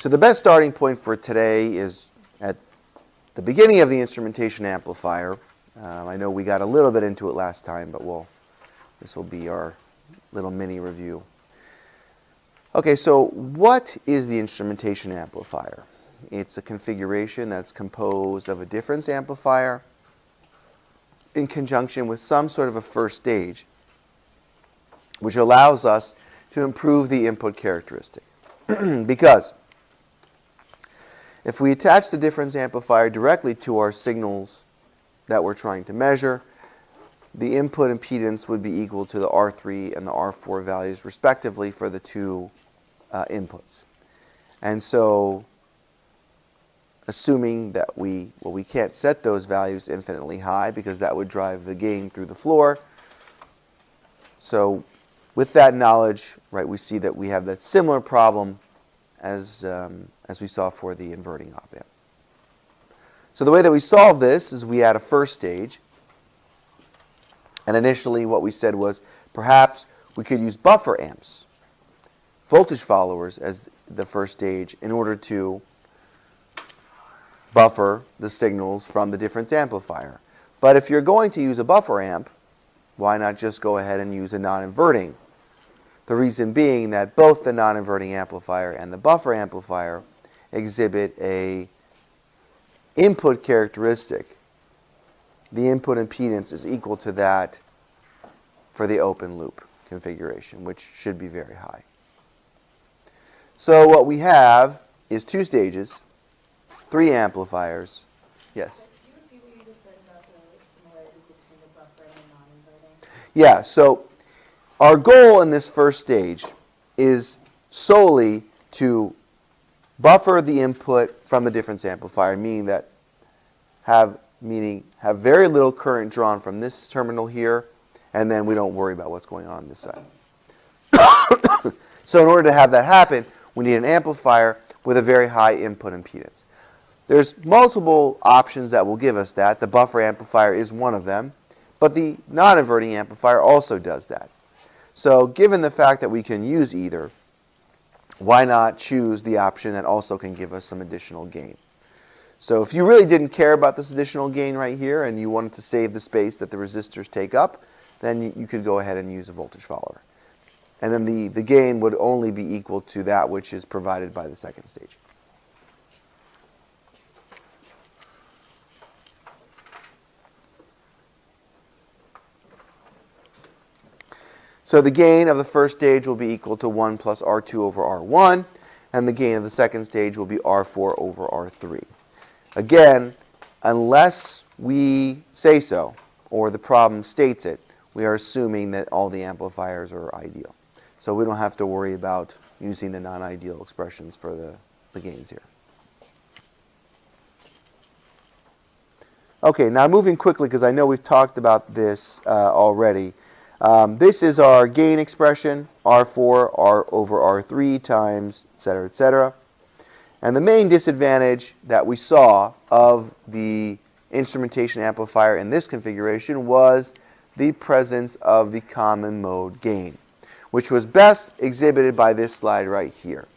So the best starting point for today is at the beginning of the instrumentation amplifier. I know we got a little bit into it last time, but this will be our little mini review. Okay, so what is the instrumentation amplifier? It's a configuration that's composed of a difference amplifier in conjunction with some sort of a first stage, which allows us to improve the input characteristic. Because if we attach the difference amplifier directly to our signals that we're trying to measure, the input impedance would be equal to the R3 and the R4 values respectively for the two inputs. And so, assuming that we can't set those values infinitely high because that would drive the gain through the floor. So with that knowledge, right, we see that we have that similar problem as we saw for the inverting OpAmp. So the way that we solve this is we add a first stage. And initially what we said was perhaps we could use buffer amps, voltage followers, as the first stage in order to buffer the signals from the difference amplifier. But if you're going to use a buffer amp, why not just go ahead and use a non-inverting? The reason being that both the non-inverting amplifier and the buffer amplifier exhibit a input characteristic. The input impedance is equal to that for the open loop configuration, which should be very high. So what we have is two stages, 3 amplifiers. Yes? Could you repeat what you just said about the similarity between the buffer and the non-inverting? Yeah, so our goal in this first stage is solely to buffer the input from the difference amplifier, meaning have very little current drawn from this terminal here, and then we don't worry about what's going on this side. So in order to have that happen, we need an amplifier with a very high input impedance. There's multiple options that will give us that. The buffer amplifier is one of them, but the non-inverting amplifier also does that. So given the fact that we can use either, why not choose the option that also can give us some additional gain? So if you really didn't care about this additional gain right here and you wanted to save the space that the resistors take up, then you could go ahead and use a voltage follower. And then the gain would only be equal to that which is provided by the second stage. So the gain of the first stage will be equal to 1 plus R2 over R1, and the gain of the second stage will be R4 over R3. Again, unless we say so, or the problem states it, we are assuming that all the amplifiers are ideal. So we don't have to worry about using the non-ideal expressions for the gains here. Okay, now moving quickly, because I know we've talked about this already. This is our gain expression, R4 R over R3 times et cetera, et cetera. And the main disadvantage that we saw of the instrumentation amplifier in this configuration was the presence of the common mode gain, which was best exhibited by this slide right here.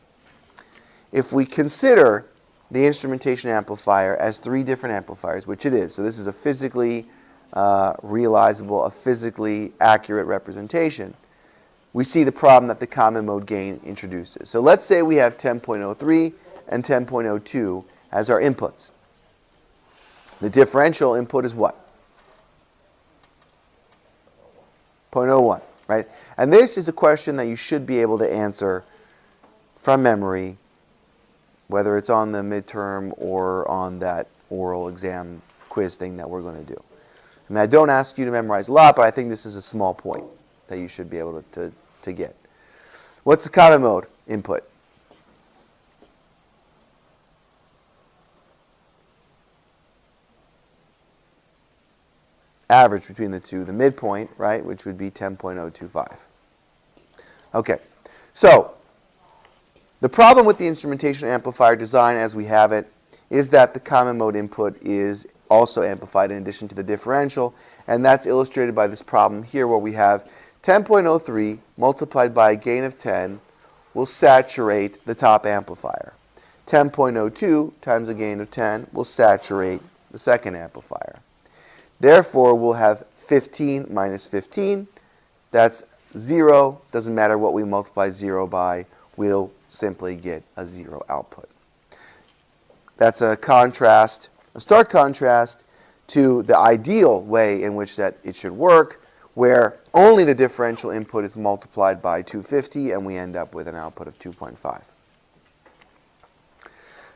If we consider the instrumentation amplifier as 3 different amplifiers, which it is, so this is a physically realizable, a physically accurate representation, we see the problem that the common mode gain introduces. So let's say we have 10.03 and 10.02 as our inputs. The differential input is what? 0.01, right? And this is a question that you should be able to answer from memory, whether it's on the midterm or on that oral exam quiz thing that we're going to do. I mean, I don't ask you to memorize a lot, but I think this is a small point that you should be able to get. What's the common mode input? Average between the two, the midpoint, right, which would be 10.025. Okay, so the problem with the instrumentation amplifier design as we have it is that the common mode input is also amplified in addition to the differential, and that's illustrated by this problem here where we have 10.03 multiplied by a gain of 10 will saturate the top amplifier. 10.02 times a gain of 10 will saturate the second amplifier. Therefore, we'll have 15 minus 15. That's 0. Doesn't matter what we multiply 0 by. We'll simply get a 0 output. That's a contrast, a stark contrast to the ideal way in which that it should work, where only the differential input is multiplied by 250 and we end up with an output of 2.5.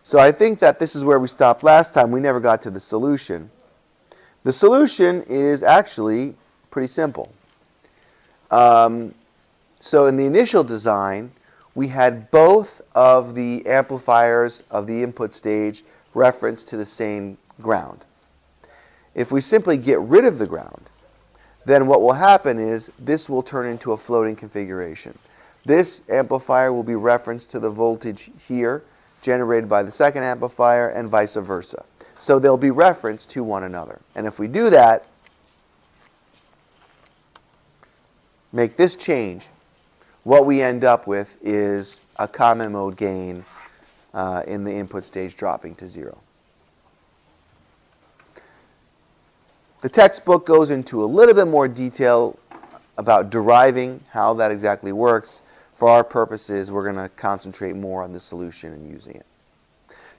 So I think that this is where we stopped last time. We never got to the solution. The solution is actually pretty simple. So in the initial design, we had both of the amplifiers of the input stage referenced to the same ground. If we simply get rid of the ground, then what will happen is this will turn into a floating configuration. This amplifier will be referenced to the voltage here generated by the second amplifier and vice versa. So they'll be referenced to one another. And if we do that, make this change, what we end up with is a common mode gain in the input stage dropping to 0. The textbook goes into a little bit more detail about deriving how that exactly works. For our purposes, we're going to concentrate more on the solution and using it.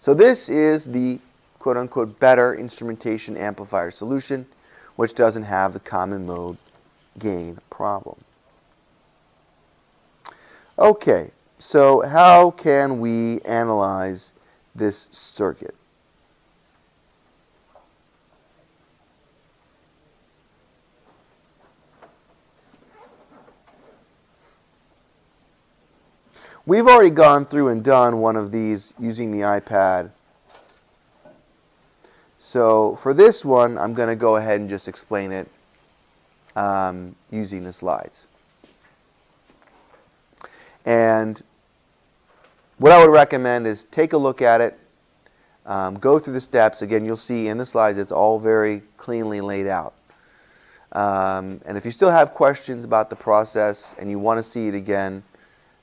So this is the quote-unquote better instrumentation amplifier solution, which doesn't have the common mode gain problem. Okay, so how can we analyze this circuit? We've already gone through and done one of these using the iPad. So for this one, I'm going to go ahead and just explain it using the slides. And what I would recommend is take a look at it, go through the steps. Again, you'll see in the slides it's all very cleanly laid out. And if you still have questions about the process and you want to see it again,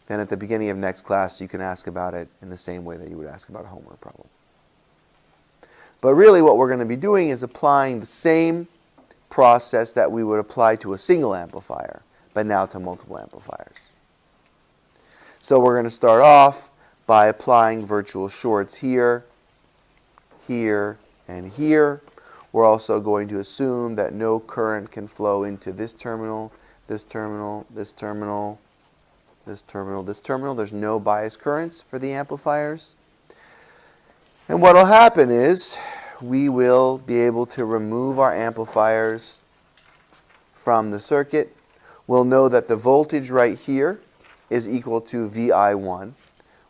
then at the beginning of next class you can ask about it in the same way that you would ask about a homework problem. But really what we're going to be doing is applying the same process that we would apply to a single amplifier, but now to multiple amplifiers. So we're going to start off by applying virtual shorts here, here, and here. We're also going to assume that no current can flow into this terminal, this terminal, this terminal, this terminal, this terminal. There's no bias currents for the amplifiers. And what will happen is we will be able to remove our amplifiers from the circuit. We'll know that the voltage right here is equal to VI1.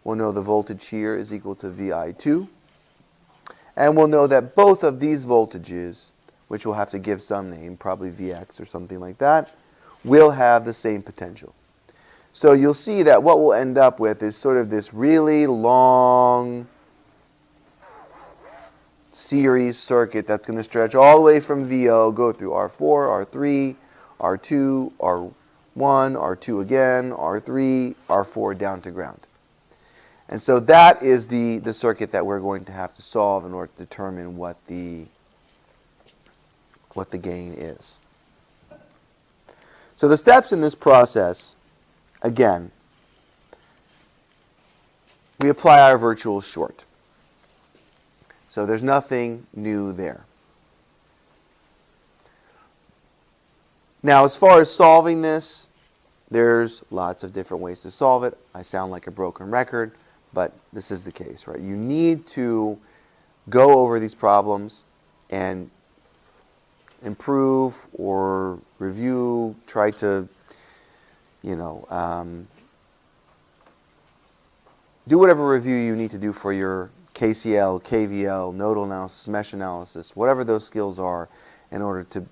We'll know the voltage here is equal to VI2. And we'll know that both of these voltages, which we'll have to give some name, probably Vx or something like that, will have the same potential. So you'll see that what we'll end up with is sort of this really long series circuit that's going to stretch all the way from VO, go through R4, R3, R2, R1, R2 again, R3, R4 down to ground. And so that is the circuit that we're going to have to solve in order to determine what the gain is. So the steps in this process, again, we apply our virtual short. So there's nothing new there. Now, as far as solving this, there's lots of different ways to solve it. I sound like a broken record, but this is the case, right? You need to go over these problems and improve or review, try to, do whatever review you need to do for your KCL, KVL, nodal analysis, mesh analysis, whatever those skills are in order to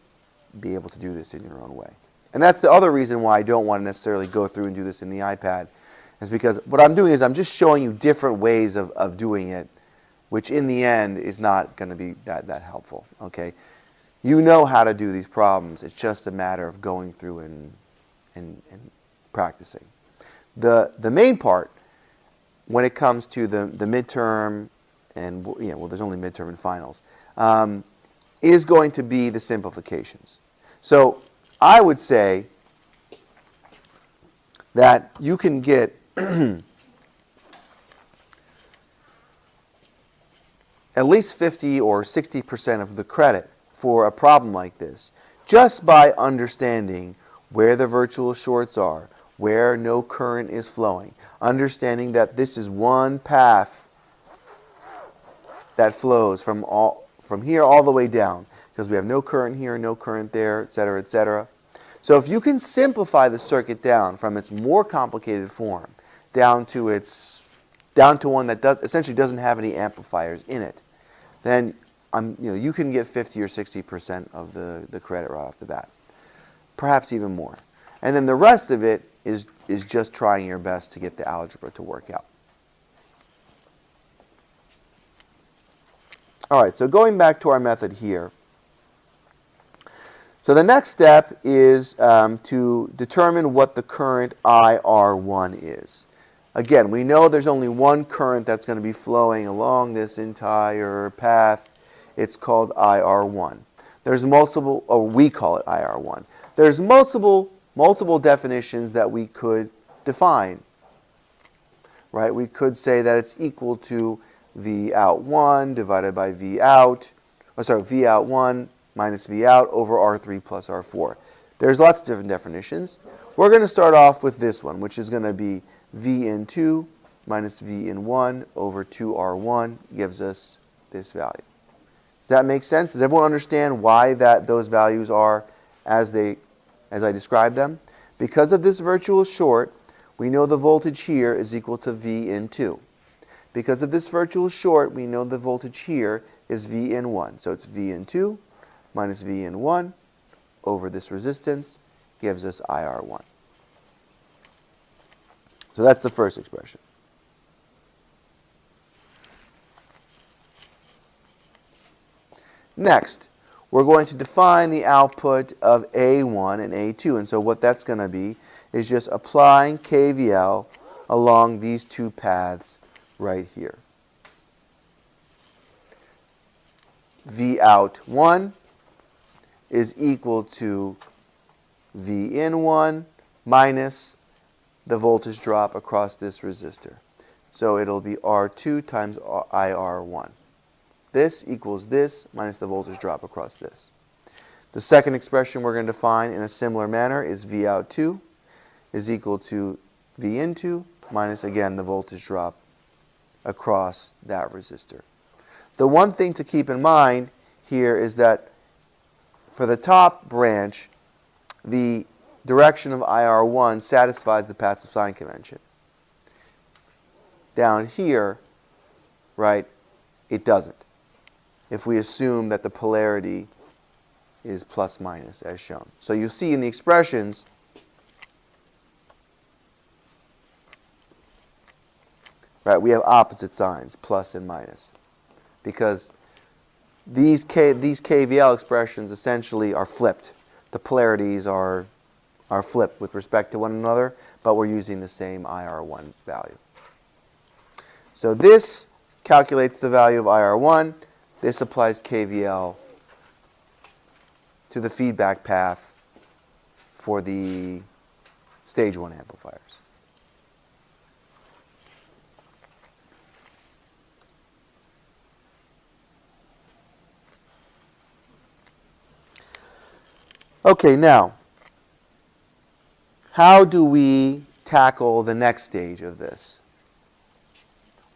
be able to do this in your own way. And that's the other reason why I don't want to necessarily go through and do this in the iPad, is because what I'm doing is I'm just showing you different ways of doing it, which in the end is not going to be that helpful. Okay, you know how to do these problems. It's just a matter of going through and practicing. The main part when it comes to the midterm, and there's only midterm and finals, is going to be the simplifications. So I would say that you can get at least 50 or 60% of the credit for a problem like this just by understanding where the virtual shorts are, where no current is flowing, understanding that this is one path that flows from here all the way down, because we have no current here, no current there, etc., etc. So if you can simplify the circuit down from its more complicated form down to one that essentially doesn't have any amplifiers in it, then you can get 50 or 60% of the credit right off the bat, perhaps even more. And then the rest of it is just trying your best to get the algebra to work out. All right, so going back to our method here. So the next step is to determine what the current IR1 is. Again, we know there's only one current that's going to be flowing along this entire path. It's called IR1. There's multiple, or we call it IR1. There's multiple definitions that we could define. Right? We could say that it's equal to V out 1 divided by V out, V out 1 minus V out over R3 plus R4. There's lots of different definitions. We're going to start off with this one, which is going to be V in 2 minus V in 1 over 2R1 gives us this value. Does that make sense? Does everyone understand why those values are as I described them? Because of this virtual short, we know the voltage here is equal to V in 2. Because of this virtual short, we know the voltage here is V in 1. So it's V in 2 minus V in 1 over this resistance gives us IR1. So that's the first expression. Next, we're going to define the output of A1 and A2. And so what that's going to be is just applying KVL along these two paths right here. V out 1 is equal to V in 1 minus the voltage drop across this resistor. So it'll be R2 times IR1. This equals this minus the voltage drop across this. The second expression we're going to define in a similar manner is V out 2 is equal to V in 2 minus, again, the voltage drop across that resistor. The one thing to keep in mind here is that for the top branch, the direction of IR1 satisfies the passive sign convention. Down here, right, it doesn't, if we assume that the polarity is plus minus as shown. So you see in the expressions, right, we have opposite signs, plus and minus, because these KVL expressions essentially are flipped. The polarities are flipped with respect to one another, but we're using the same IR1 value. So this calculates the value of IR1. This applies KVL to the feedback path for the stage 1 amplifiers. Okay, now, how do we tackle the next stage of this?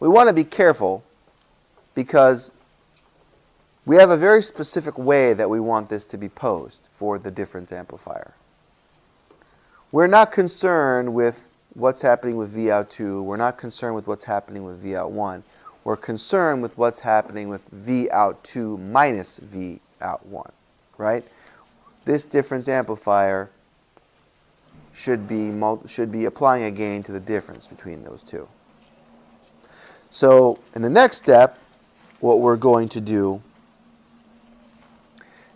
We want to be careful because we have a very specific way that we want this to be posed for the difference amplifier. We're not concerned with what's happening with V out 2. We're not concerned with what's happening with V out 1. We're concerned with what's happening with V out 2 minus V out 1, right? This difference amplifier should be applying a gain to the difference between those two. So in the next step, what we're going to do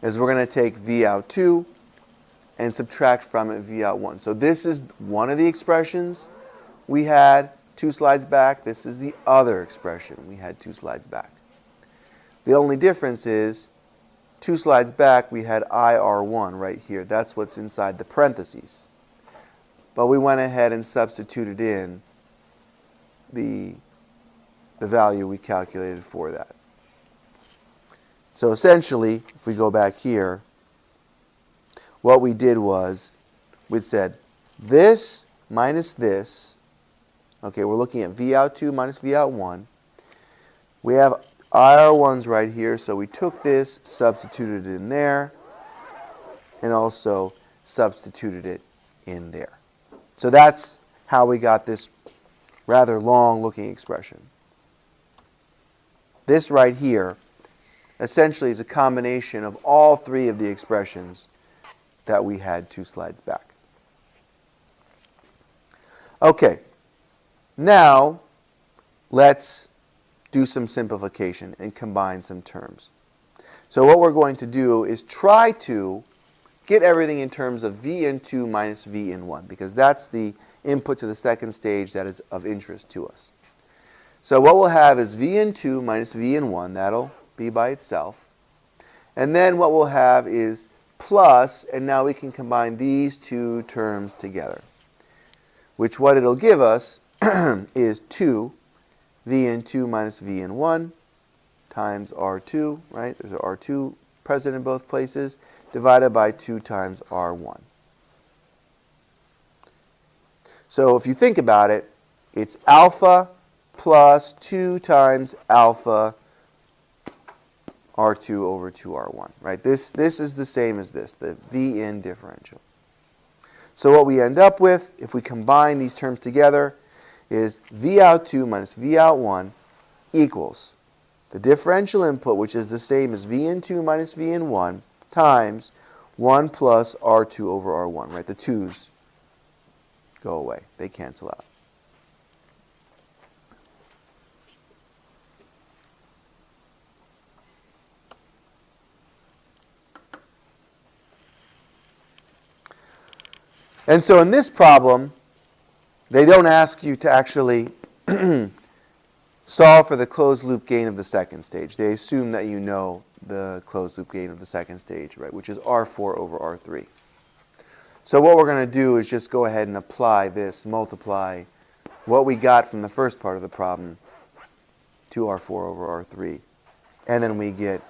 is we're going to take V out 2 and subtract from it V out 1. So this is one of the expressions we had 2 slides back. This is the other expression we had 2 slides back. The only difference is 2 slides back we had IR1 right here. That's what's inside the parentheses. But we went ahead and substituted in the value we calculated for that. So essentially, if we go back here, what we did was we said this minus this. Okay, we're looking at V out 2 minus V out 1. We have IR1s right here, so we took this, substituted it in there, and also substituted it in there. So that's how we got this rather long-looking expression. This right here essentially is a combination of all 3 of the expressions that we had 2 slides back. Okay, now let's do some simplification and combine some terms. So what we're going to do is try to get everything in terms of V in 2 minus V in 1, because that's the input to the second stage that is of interest to us. So what we'll have is V in 2 minus V in 1. That'll be by itself. And then what we'll have is plus, and now we can combine these 2 terms together, which what it'll give us is 2 V in 2 minus V in 1 times R2, right? There's an R2 present in both places, divided by 2 times R1. So if you think about it, it's alpha plus 2 times alpha R2 over 2R1, right? This is the same as this, the V in differential. So what we end up with, if we combine these terms together, is V out 2 minus V out 1 equals the differential input, which is the same as V in 2 minus V in 1, times 1 plus R2 over R1, right? The 2's go away. They cancel out. And so in this problem, they don't ask you to actually solve for the closed loop gain of the second stage. They assume that you know the closed loop gain of the second stage, right, which is R4 over R3. So what we're going to do is just go ahead and apply this, multiply what we got from the first part of the problem to R4 over R3. And then we get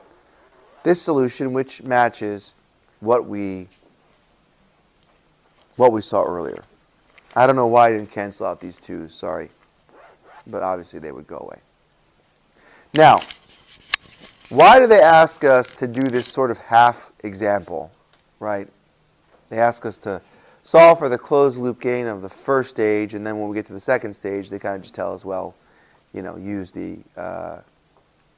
this solution, which matches what we saw earlier. I don't know why I didn't cancel out these 2's, sorry. But obviously they would go away. Now, why do they ask us to do this sort of half example, right? They ask us to solve for the closed loop gain of the first stage, and then when we get to the second stage, they kind of just tell us, well, you know, use the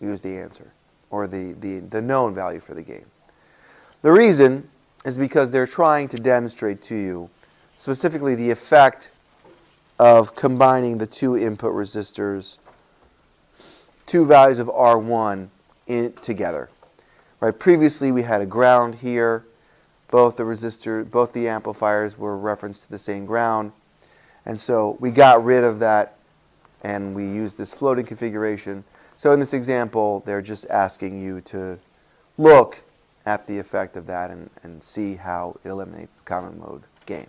answer, or the known value for the gain. The reason is because they're trying to demonstrate to you specifically the effect of combining the 2 input resistors, 2 values of R1 together. Right? Previously we had a ground here. Both the amplifiers were referenced to the same ground. And so we got rid of that and we used this floating configuration. So in this example, they're just asking you to look at the effect of that and see how it eliminates the common mode gain.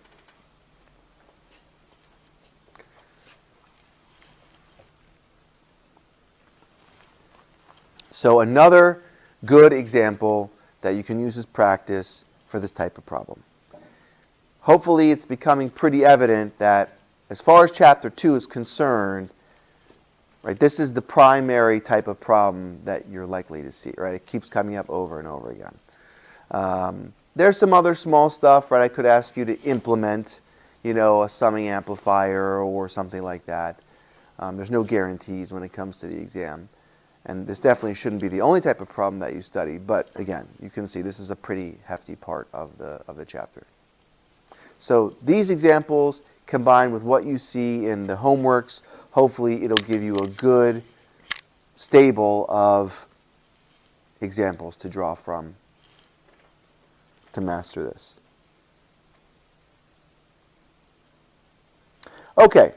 So another good example that you can use as practice for this type of problem. Hopefully it's becoming pretty evident that as far as Chapter 2 is concerned, right, this is the primary type of problem that you're likely to see. Right? It keeps coming up over and over again. There's some other small stuff, right? I could ask you to implement, you know, a summing amplifier or something like that. There's no guarantees when it comes to the exam. And this definitely shouldn't be the only type of problem that you study, but again, you can see this is a pretty hefty part of the chapter. So these examples combined with what you see in the homeworks, hopefully it'll give you a good stable of examples to draw from to master this. Okay,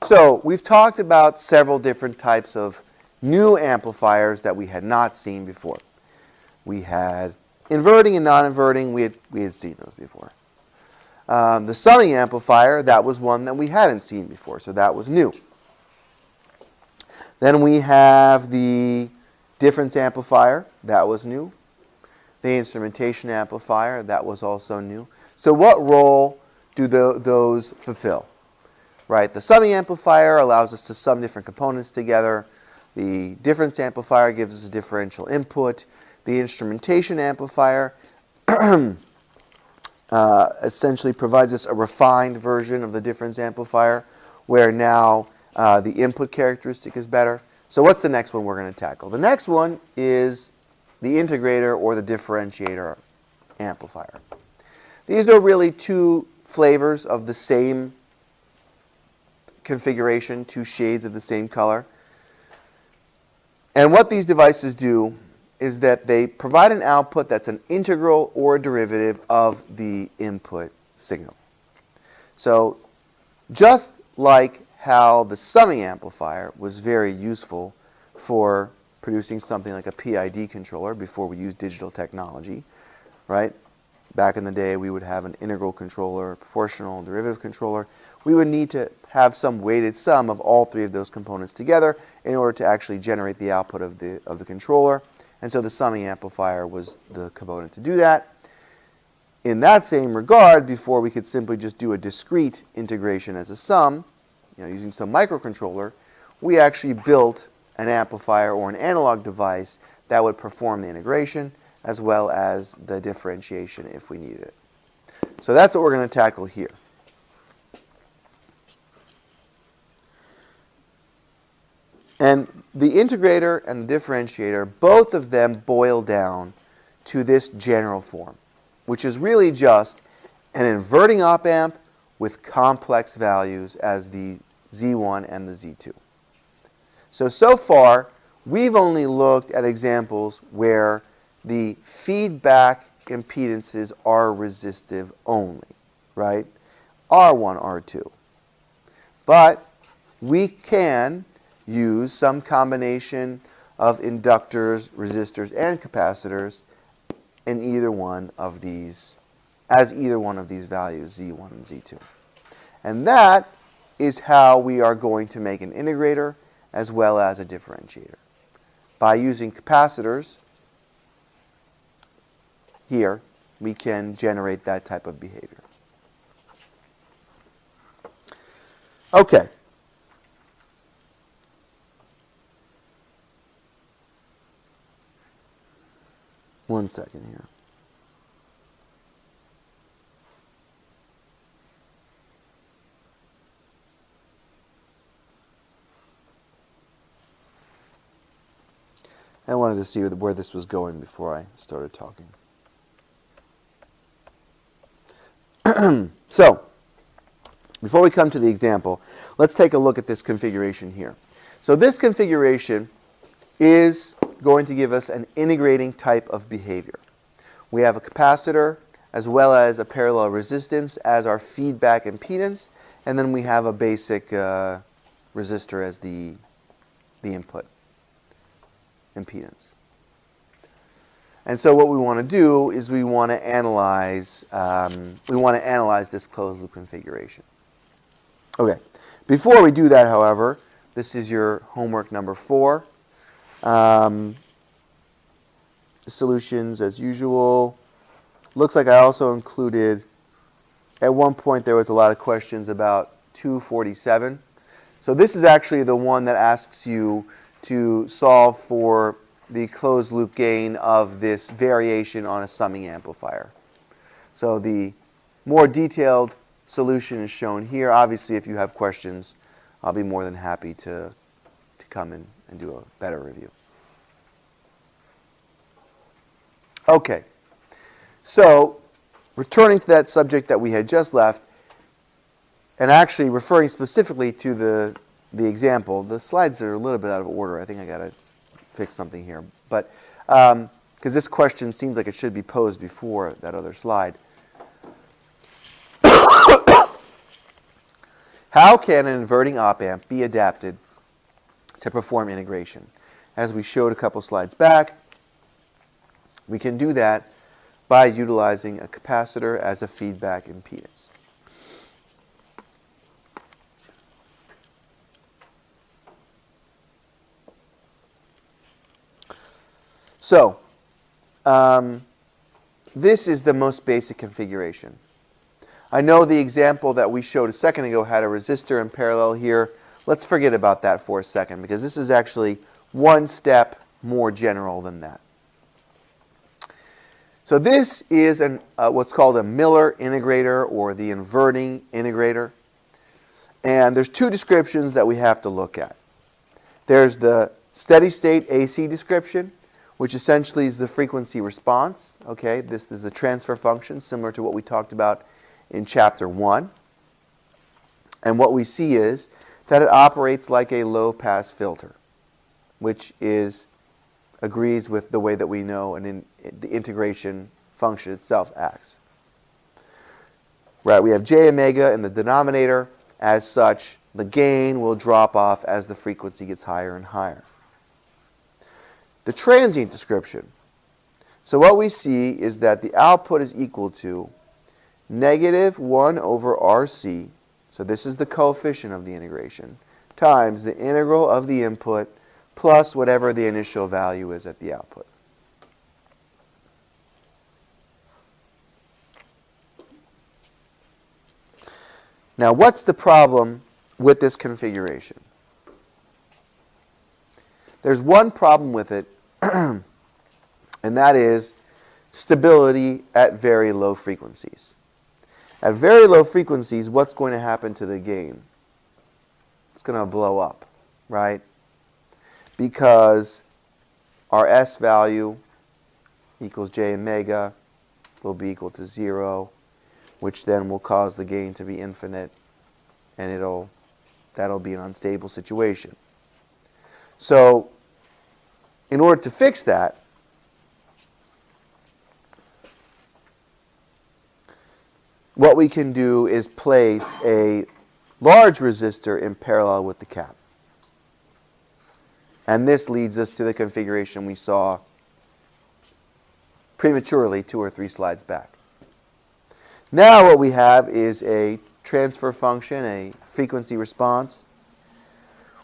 So we've talked about several different types of new amplifiers that we had not seen before. We had inverting and non-inverting. We had seen those before. The summing amplifier, that was one that we hadn't seen before, so that was new. Then we have the difference amplifier, that was new. The instrumentation amplifier, that was also new. So what role do those fulfill? Right, the summing amplifier allows us to sum different components together. The difference amplifier gives us a differential input. The instrumentation amplifier essentially provides us a refined version of the difference amplifier, where now the input characteristic is better. So what's the next one we're going to tackle? The next one is the integrator or the differentiator amplifier. These are really two flavors of the same configuration, two shades of the same color. And what these devices do is that they provide an output that's an integral or a derivative of the input signal. So just like how the summing amplifier was very useful for producing something like a PID controller before we used digital technology, right? Back in the day, we would have an integral controller, a proportional, derivative controller. We would need to have some weighted sum of all three of those components together in order to actually generate the output of the controller. And so the summing amplifier was the component to do that. In that same regard, before we could simply just do a discrete integration as a sum, using some microcontroller, we actually built an amplifier or an analog device that would perform the integration as well as the differentiation if we needed it. So that's what we're going to tackle here. And the integrator and the differentiator, both of them boil down to this general form, which is really just an inverting OpAmp with complex values as the Z1 and the Z2. So far, we've only looked at examples where the feedback impedances are resistive only, right? R1, R2. But we can use some combination of inductors, resistors, and capacitors in either one of these, as either one of these values, Z1 and Z2. And that is how we are going to make an integrator as well as a differentiator. By using capacitors, here, we can generate that type of behavior. Okay. One second here. I wanted to see where this was going before I started talking. So, before we come to the example, let's take a look at this configuration here. So this configuration is going to give us an integrating type of behavior. We have a capacitor as well as a parallel resistance as our feedback impedance, and then we have a basic resistor as the input impedance. And so what we want to do is we want to analyze this closed loop configuration. Okay. Before we do that, however, this is your homework number 4. Solutions as usual. Looks like I also included, at one point there was a lot of questions about 247. So this is actually the one that asks you to solve for the closed loop gain of this variation on a summing amplifier. So the more detailed solution is shown here. Obviously, if you have questions, I'll be more than happy to come in and do a better review. Okay, so returning to that subject that we had just left, and actually referring specifically to the example, the slides are a little bit out of order. I think I got to fix something here. But because this question seems like it should be posed before that other slide. How can an inverting op-amp be adapted to perform integration? As we showed a couple slides back, we can do that by utilizing a capacitor as a feedback impedance. So, this is the most basic configuration. I know the example that we showed a second ago had a resistor in parallel here. Let's forget about that for a second, because this is actually one step more general than that. So this is what's called a Miller integrator, or the inverting integrator. And there's two descriptions that we have to look at. There's the steady state AC description, which essentially is the frequency response. Okay, this is a transfer function similar to what we talked about in Chapter 1. And what we see is that it operates like a low-pass filter, which agrees with the way that we know the integration function itself acts. Right, we have j omega in the denominator. As such, the gain will drop off as the frequency gets higher and higher. The transient description. So what we see is that the output is equal to negative 1 over RC, so this is the coefficient of the integration, times the integral of the input plus whatever the initial value is at the output. Now, what's the problem with this configuration? There's one problem with it, and that is stability at very low frequencies. At very low frequencies, what's going to happen to the gain? It's going to blow up, right? Because our S value equals j omega will be equal to 0, which then will cause the gain to be infinite, and that'll be an unstable situation. So, in order to fix that, what we can do is place a large resistor in parallel with the cap. And this leads us to the configuration we saw prematurely 2 or 3 slides back. Now what we have is a transfer function, a frequency response,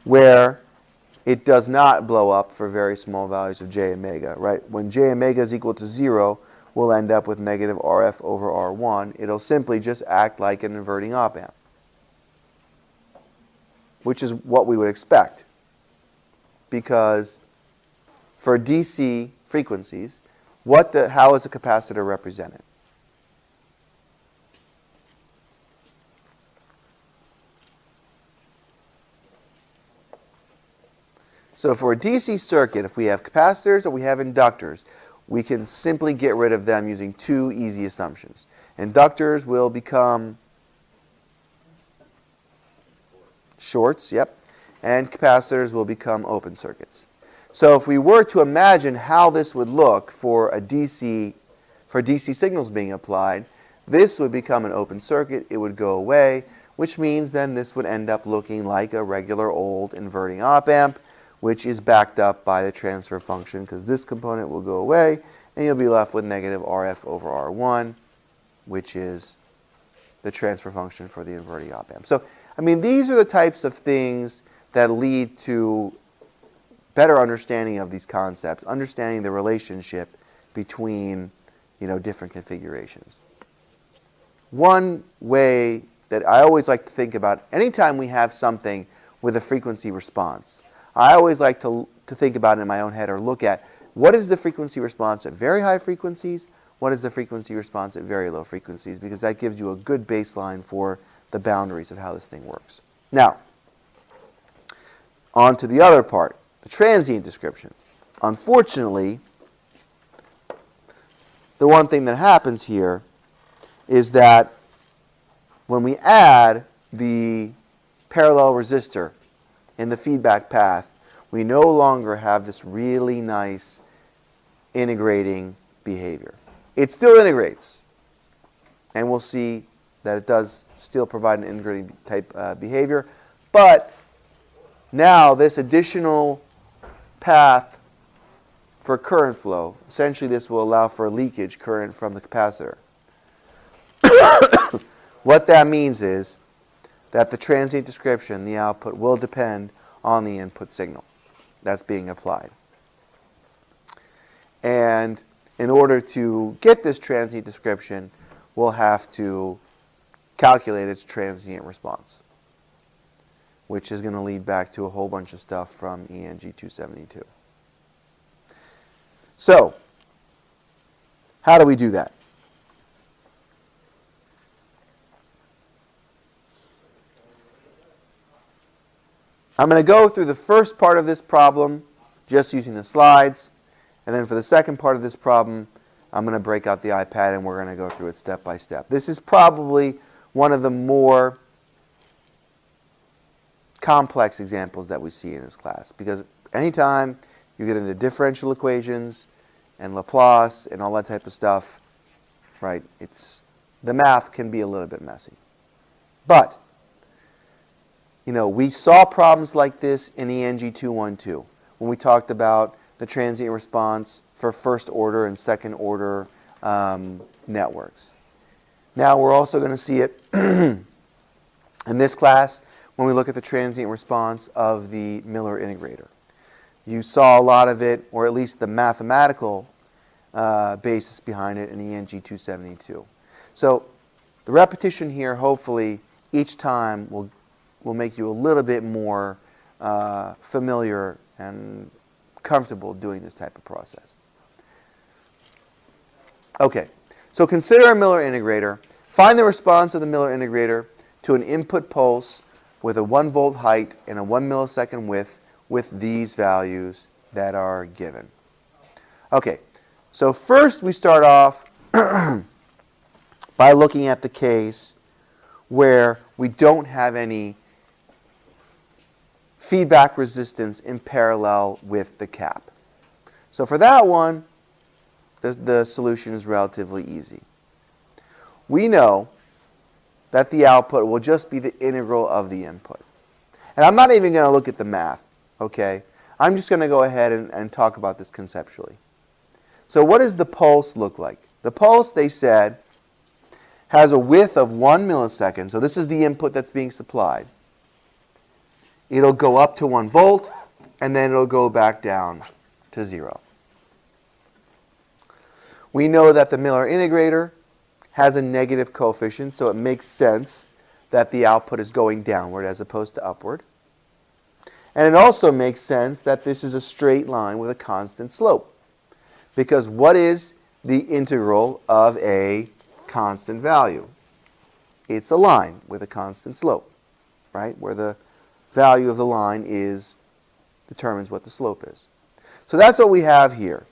where it does not blow up for very small values of j omega, right? When j omega is equal to 0, we'll end up with negative RF over R1. It'll simply just act like an inverting op-amp, which is what we would expect. Because for DC frequencies, how is a capacitor represented? So for a DC circuit, if we have capacitors or we have inductors, we can simply get rid of them using 2 easy assumptions. Inductors will become shorts, yep, and capacitors will become open circuits. So if we were to imagine how this would look for DC signals being applied, this would become an open circuit, it would go away, which means then this would end up looking like a regular old inverting op-amp, which is backed up by the transfer function, because this component will go away, and you'll be left with negative RF over R1, which is the transfer function for the inverting op-amp. So, I mean, these are the types of things that lead to better understanding of these concepts, understanding the relationship between, different configurations. One way that I always like to think about, anytime we have something with a frequency response, I always like to think about it in my own head, or look at what is the frequency response at very high frequencies, what is the frequency response at very low frequencies, because that gives you a good baseline for the boundaries of how this thing works. Now, on to the other part, the transient description. Unfortunately, the one thing that happens here is that when we add the parallel resistor in the feedback path, we no longer have this really nice integrating behavior. It still integrates, and we'll see that it does still provide an integrating type behavior. But now this additional path for current flow, essentially this will allow for a leakage current from the capacitor. What that means is that the transient description, the output, will depend on the input signal that's being applied. And in order to get this transient description, we'll have to calculate its transient response, which is going to lead back to a whole bunch of stuff from ELC251-05. So, how do we do that? I'm going to go through the first part of this problem just using the slides, and then for the second part of this problem, I'm going to break out the iPad and we're going to go through it step by step. This is probably one of the more complex examples that we see in this class, because anytime you get into differential equations and Laplace and all that type of stuff, right, the math can be a little bit messy. But we saw problems like this in ELC212 when we talked about the transient response for first order and second order networks. Now we're also going to see it in this class when we look at the transient response of the Miller integrator. You saw a lot of it, or at least the mathematical basis behind it in ELC272. So the repetition here, hopefully, each time will make you a little bit more familiar and comfortable doing this type of process. Okay, so consider a Miller integrator. Find the response of the Miller integrator to an input pulse with a 1 volt height and a 1 millisecond width with these values that are given. Okay, so first we start off by looking at the case where we don't have any feedback resistance in parallel with the cap. So for that one, the solution is relatively easy. We know that the output will just be the integral of the input. And I'm not even going to look at the math, okay? I'm just going to go ahead and talk about this conceptually. So what does the pulse look like? The pulse, they said, has a width of 1 millisecond. So this is the input that's being supplied. It'll go up to 1 volt, and then it'll go back down to 0. We know that the Miller integrator has a negative coefficient, so it makes sense that the output is going downward as opposed to upward. And it also makes sense that this is a straight line with a constant slope. Because what is the integral of a constant value? It's a line with a constant slope, right? Where the value of the line determines what the slope is. So that's what we have here.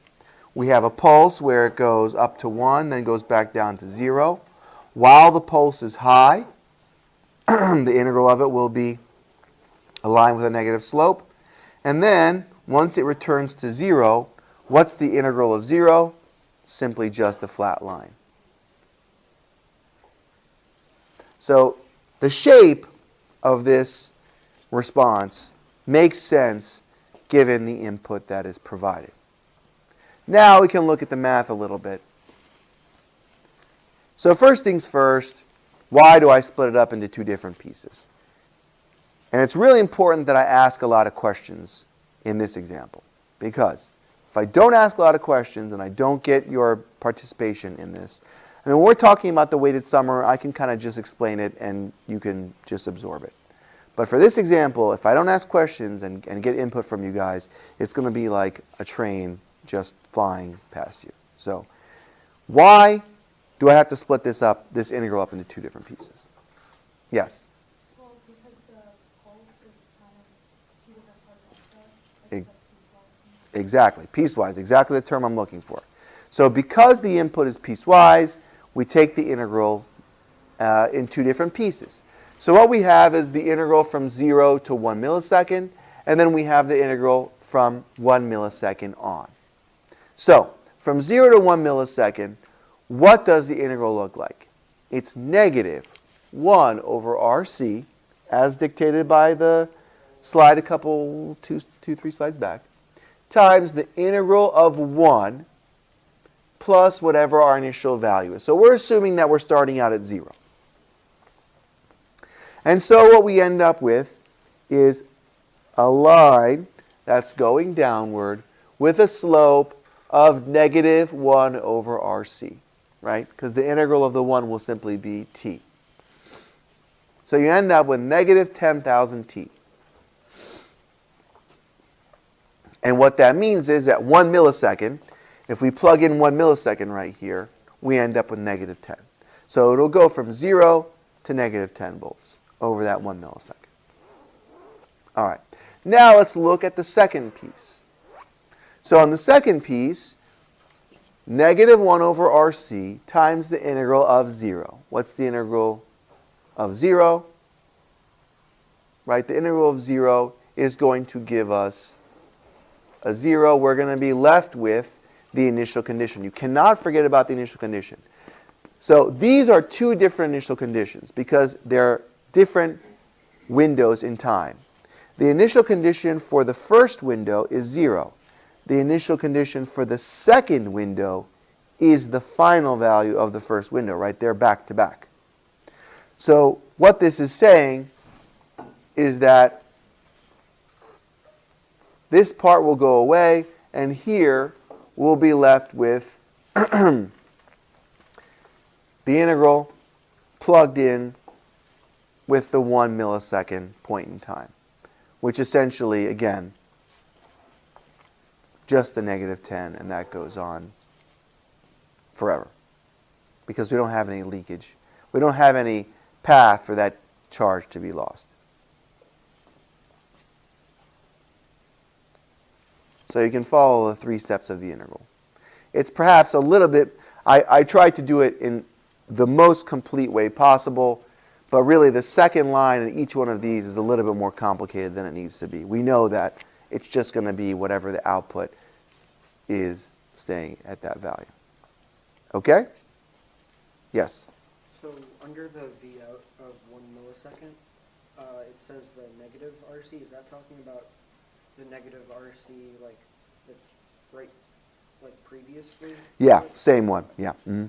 We have a pulse where it goes up to 1, then goes back down to 0. While the pulse is high, the integral of it will be a line with a negative slope. And then, once it returns to 0, what's the integral of 0? Simply just a flat line. So the shape of this response makes sense given the input that is provided. Now we can look at the math a little bit. So first things first, why do I split it up into two different pieces? And it's really important that I ask a lot of questions in this example, because if I don't ask a lot of questions and I don't get your participation in this, when we're talking about the weighted summer, I can kind of just explain it and you can just absorb it. But for this example, if I don't ask questions and get input from you guys, it's going to be like a train just flying past you. So why do I have to split this integral up into two different pieces? Yes? Well, because the pulse is kind of two different parts also. Like piecewise. Exactly. Piecewise. Exactly the term I'm looking for. So because the input is piecewise, we take the integral in two different pieces. So what we have is the integral from 0 to 1 millisecond, and then we have the integral from 1 millisecond on. So from 0 to 1 millisecond, what does the integral look like? It's negative 1 over RC, as dictated by the slide a couple, two, 3 slides back, times the integral of 1 plus whatever our initial value is. So we're assuming that we're starting out at 0. And so what we end up with is a line that's going downward with a slope of negative 1 over RC, right? Because the integral of the 1 will simply be t. So you end up with negative 10,000 t. And what that means is at 1 millisecond, if we plug in 1 millisecond right here, we end up with negative 10. So it'll go from 0 to negative 10 volts over that 1 millisecond. All right. Now let's look at the second piece. So on the second piece, negative 1 over RC times the integral of 0. What's the integral of 0? Right, the integral of 0 is going to give us a 0. We're going to be left with the initial condition. You cannot forget about the initial condition. So these are two different initial conditions because they're different windows in time. The initial condition for the first window is 0. The initial condition for the second window is the final value of the first window, right there, back to back. So what this is saying is that this part will go away, and here we'll be left with the integral plugged in with the 1 millisecond point in time, which essentially, again, just the negative 10, and that goes on forever because we don't have any leakage. We don't have any path for that charge to be lost. So you can follow the 3 steps of the integral. It's perhaps a little bit, I tried to do it in the most complete way possible, but really the second line in each one of these is a little bit more complicated than it needs to be. We know that it's just going to be whatever the output is staying at that value. Okay? Yes? So under the V out of 1 millisecond, it says the negative RC. Is that talking about the negative RC like that's right like previously? Yeah, same one. Yeah. Mm-hmm.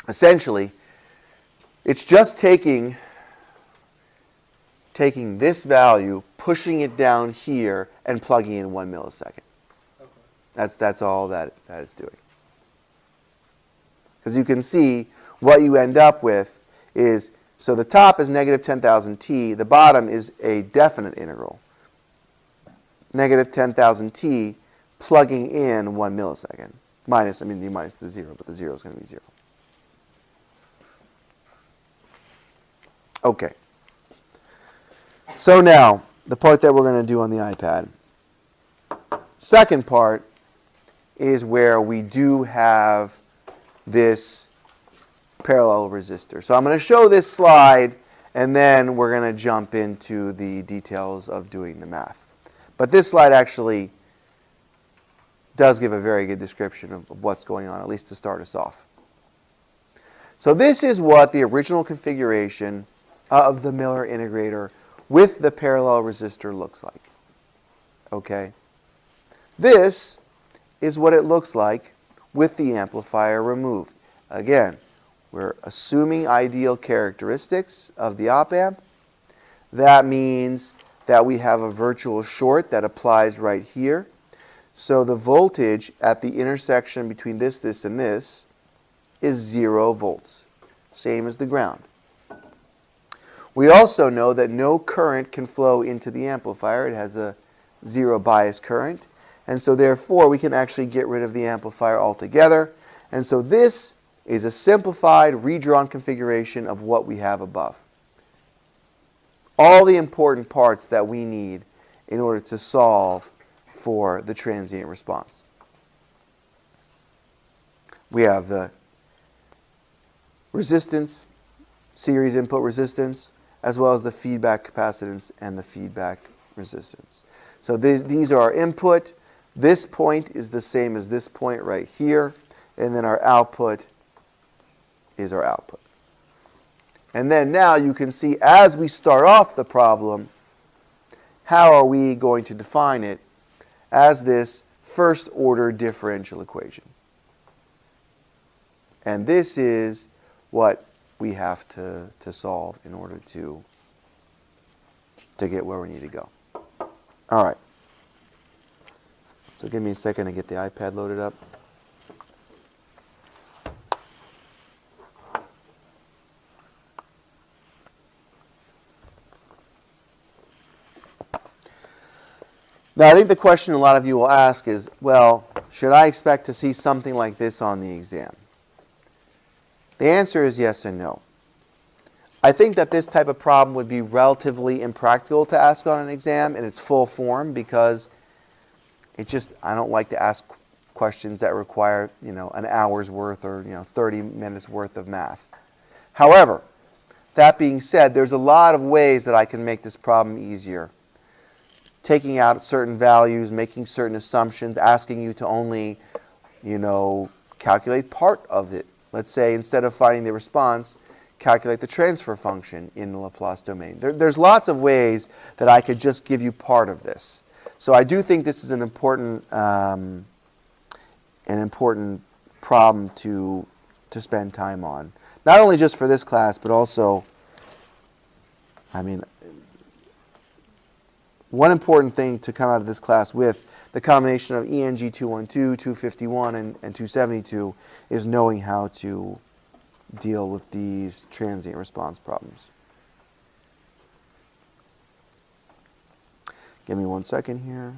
Essentially, it's just taking this value, pushing it down here, and plugging in 1 millisecond. Okay. That's all that it's doing. Because you can see what you end up with is, so the top is negative 10,000 t, the bottom is a definite integral. Negative 10,000 t plugging in 1 millisecond. Minus, you minus the 0, but the 0 is going to be 0. Okay. So now, the part that we're going to do on the iPad. Second part is where we do have this parallel resistor. So I'm going to show this slide, and then we're going to jump into the details of doing the math. But this slide actually does give a very good description of what's going on, at least to start us off. So this is what the original configuration of the Miller integrator with the parallel resistor looks like. Okay? This is what it looks like with the amplifier removed. Again, we're assuming ideal characteristics of the OpAmp. That means that we have a virtual short that applies right here. So the voltage at the intersection between this, and this is 0 volts, same as the ground. We also know that no current can flow into the amplifier. It has a 0 bias current. And so therefore, we can actually get rid of the amplifier altogether. And so this is a simplified, redrawn configuration of what we have above. All the important parts that we need in order to solve for the transient response. We have the resistance, series input resistance, as well as the feedback capacitance and the feedback resistance. So these are our input. This point is the same as this point right here, and then our output is our output. And then now you can see as we start off the problem, how are we going to define it as this first order differential equation. And this is what we have to solve in order to get where we need to go. All right. So give me a second to get the iPad loaded up. Now, I think the question a lot of you will ask is, well, should I expect to see something like this on the exam? The answer is yes and no. I think that this type of problem would be relatively impractical to ask on an exam in its full form because I don't like to ask questions that require, an hour's worth or, 30 minutes worth of math. However, that being said, there's a lot of ways that I can make this problem easier. Taking out certain values, making certain assumptions, asking you to only, calculate part of it. Let's say instead of finding the response, calculate the transfer function in the Laplace domain. There's lots of ways that I could just give you part of this. So I do think this is an important problem to spend time on. Not only just for this class, but also, one important thing to come out of this class with the combination of ENG212, 251, and 272 is knowing how to deal with these transient response problems. Give me 1 second here.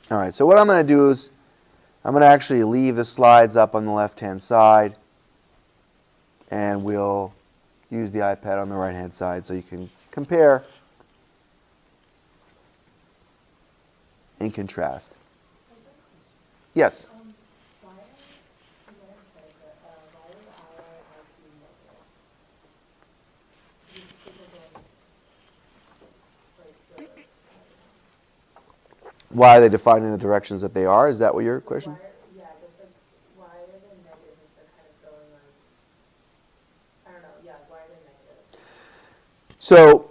All right, so what I'm going to do is I'm going to actually leave the slides up on the left-hand side, and we'll use the iPad on the right-hand side so you can compare and contrast. Yes? Why are the IIRC negative? Why are they defined in the directions that they are? Is that what your question? Why are they negative if they're kind of going like, I don't know, why are they negative? So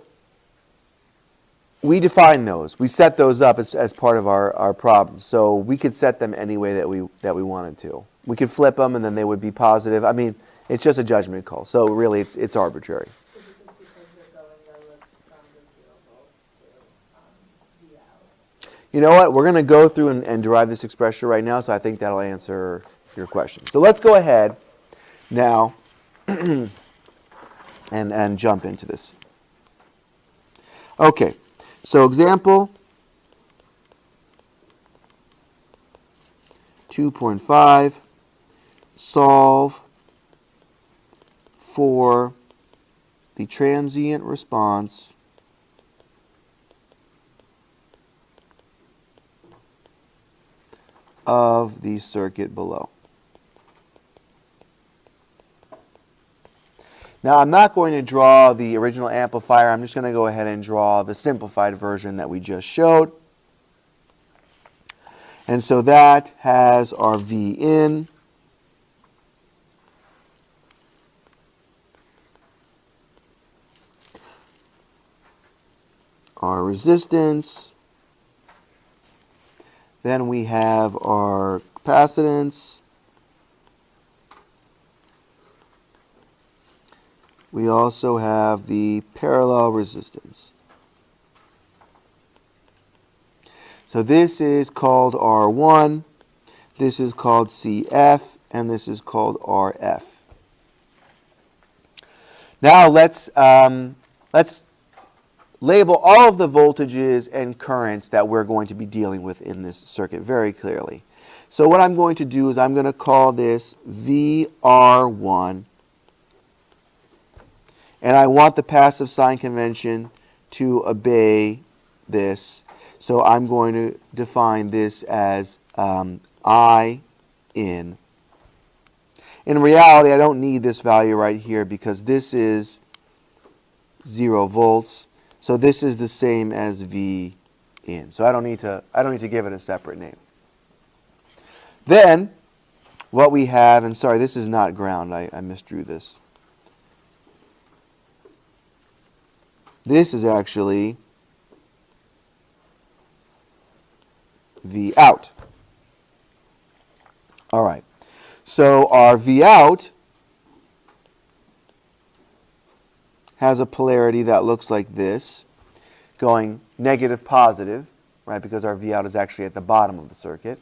we define those. We set those up as part of our problem. So we could set them any way that we wanted to. We could flip them and then they would be positive. It's just a judgment call. So really it's arbitrary. Is it just because they're going from the 0 volts to VL? You know what? We're going to go through and derive this expression right now, so I think that'll answer your question. So let's go ahead now and jump into this. Okay, so example 2.5, solve for the transient response of the circuit below. Now I'm not going to draw the original amplifier. I'm just going to go ahead and draw the simplified version that we just showed. And so that has our V in, our resistance, then we have our capacitance, we also have the parallel resistance. So this is called R1, this is called CF, and this is called RF. Now let's label all of the voltages and currents that we're going to be dealing with in this circuit very clearly. So what I'm going to do is I'm going to call this VR1, and I want the passive sign convention to obey this. So I'm going to define this as I in. In reality, I don't need this value right here because this is 0 volts. So this is the same as V in. So I don't need to give it a separate name. Then what we have, and sorry, this is not ground. I misdrew this. This is actually V out. All right. So our V out has a polarity that looks like this, going negative positive, right, because our V out is actually at the bottom of the circuit.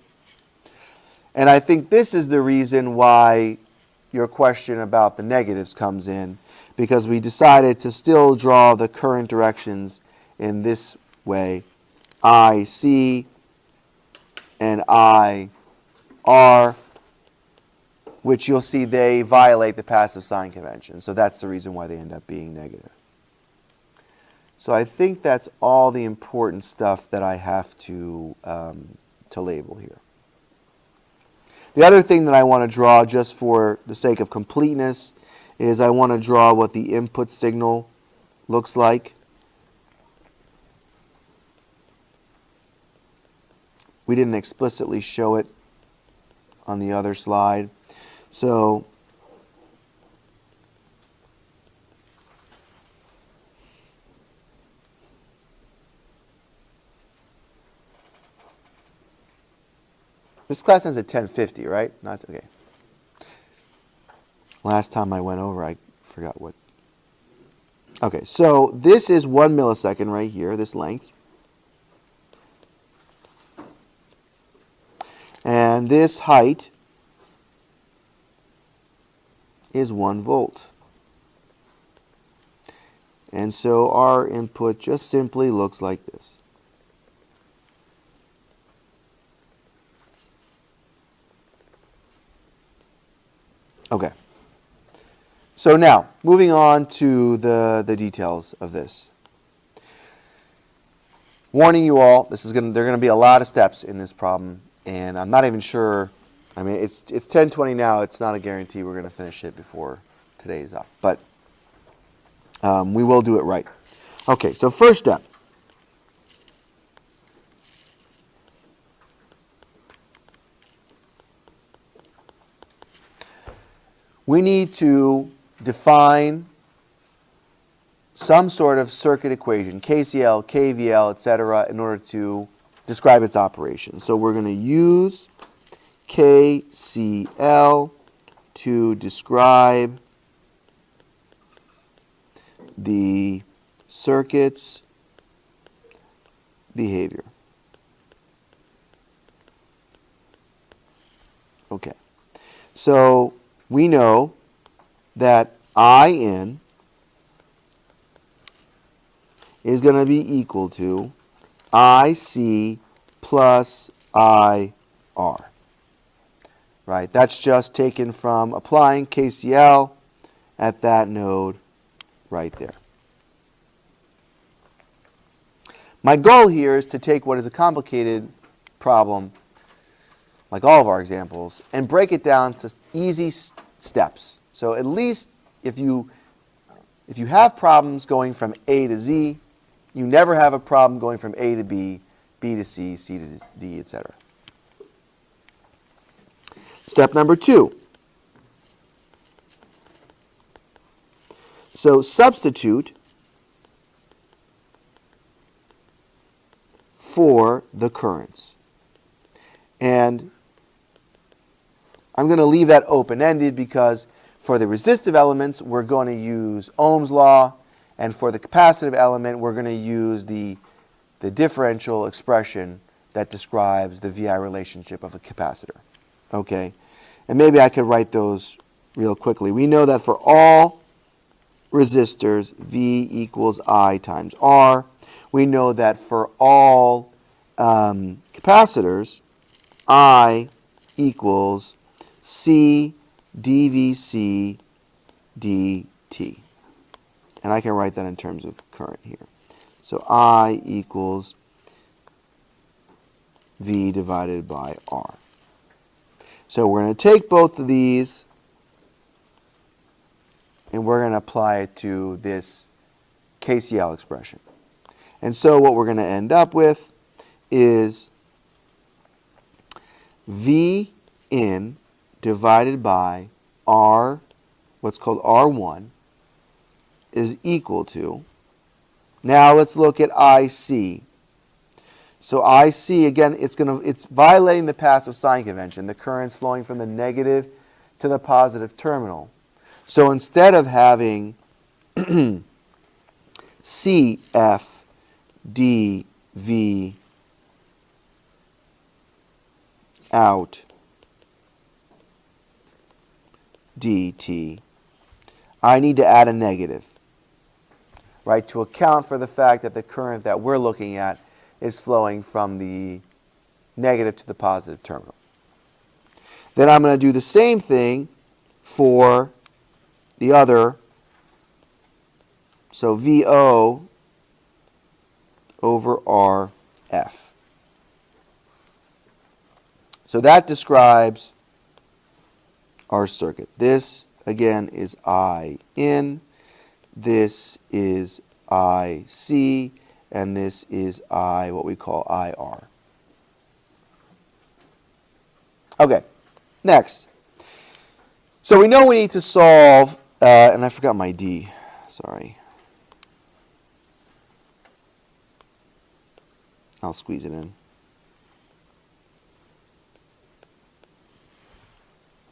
And I think this is the reason why your question about the negatives comes in, because we decided to still draw the current directions in this way, IC and IR, which you'll see they violate the passive sign convention. So that's the reason why they end up being negative. So I think that's all the important stuff that I have to label here. The other thing that I want to draw, just for the sake of completeness, is I want to draw what the input signal looks like. We didn't explicitly show it on the other slide. So this class ends at 10:50, right? Not okay. Last time I went over, I forgot what. Okay, so this is 1 millisecond right here, this length. And this height is 1 volt. And so our input just simply looks like this. Okay. So now, moving on to the details of this. Warning you all, there are going to be a lot of steps in this problem, and I'm not even sure. I mean, it's 10:20 now. It's not a guarantee we're going to finish it before today is up, but we will do it right. Okay, so first step. We need to define some sort of circuit equation, KCL, KVL, etc., in order to describe its operation. So we're going to use KCL to describe the circuit's behavior. Okay. So we know that I in is going to be equal to IC plus IR. Right? That's just taken from applying KCL at that node right there. My goal here is to take what is a complicated problem, like all of our examples, and break it down to easy steps. So at least if you have problems going from A to Z, you never have a problem going from A to B, B to C, C to D, etc. Step number 2. So substitute for the currents. And I'm going to leave that open-ended because for the resistive elements, we're going to use Ohm's law, and for the capacitive element, we're going to use the differential expression that describes the VI relationship of a capacitor. Okay, and maybe I could write those real quickly. We know that for all resistors, V equals I times R. We know that for all capacitors, I equals C dVc dt. And I can write that in terms of current here. So I equals V divided by R. So we're going to take both of these and we're going to apply it to this KCL expression. And so what we're going to end up with is V in divided by R, what's called R1, is equal to, now let's look at IC. So IC, again, it's violating the passive sign convention. The current's flowing from the negative to the positive terminal. So instead of having CF dV out dt, I need to add a negative, right, to account for the fact that the current that we're looking at is flowing from the negative to the positive terminal. Then I'm going to do the same thing for the other, so VO over RF. So that describes our circuit. This, again, is I in, this is IC, and this is what we call IR. Okay, next. So we know we need to solve, and I forgot my D, sorry. I'll squeeze it in.